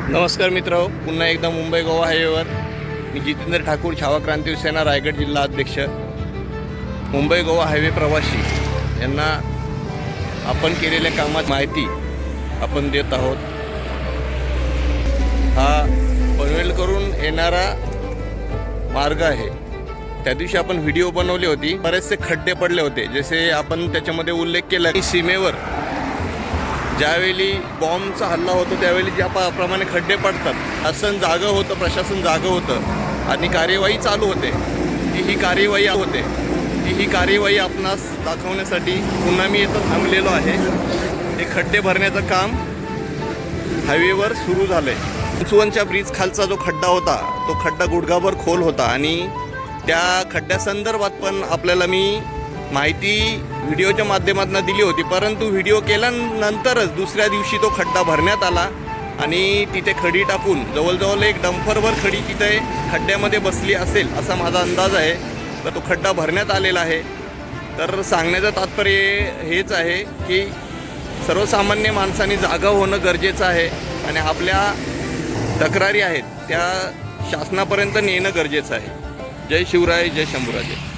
नमस्कार मित्र, पुन्हा एकदा मुंबई गोवा हायवेवर मी जितेंद्र ठाकूर, छावा क्रांती सेना, रायगड जिल्हा अध्यक्ष. मुंबई गोवा हायवे प्रवासी यांना आपण केलेल्या कामात माहिती आपण देत आहोत. हा पनवेल करून येणारा मार्ग आहे. त्या दिवशी आपण व्हिडिओ बनवली होती. बरेचसे खड्डे पडले होते, जसे आपण त्याच्यामध्ये उल्लेख केला की सीमेवर ज्यावेळी बॉम्बचा हल्ला होतो त्यावेळी ज्या प्रमाणे खड्डे पडतात, शासन जागं होतं, प्रशासन जागं होतं आणि कार्यवाही चालू होते. ही कार्यवाही आपणास दाखवण्यासाठी पुन्हा मी इथं थांबलेलो आहे. हे खड्डे भरण्याचं काम हायवेवर सुरू झालं आहे. चिंचवणच्या ब्रिज खालचा जो खड्डा होता तो खड्डा गुडघाभर खोल होता आणि त्या खड्ड्यासंदर्भात पण आपल्याला मी माहिती व्हिडिओच्या माध्यमातून दिली होती. परंतु व्हिडिओ केल्यानंतरच दुसऱ्या दिवशी तो खड्डा भरण्यात आला आणि तिथे खडी टाकून जवळजवळ एक डंपरभर खडी तिथे खड्ड्यामध्ये बसली असेल असा माझा अंदाज आहे. तर तो खड्डा भरण्यात आलेला आहे. तर सांगण्याचं तात्पर्य हेच आहे की सर्वसामान्य माणसांनी जागा होणं गरजेचं आहे आणि आपल्या तक्रारी आहेत त्या शासनापर्यंत नेणं गरजेचं आहे. जय शिवराय, जय शंभूराजे.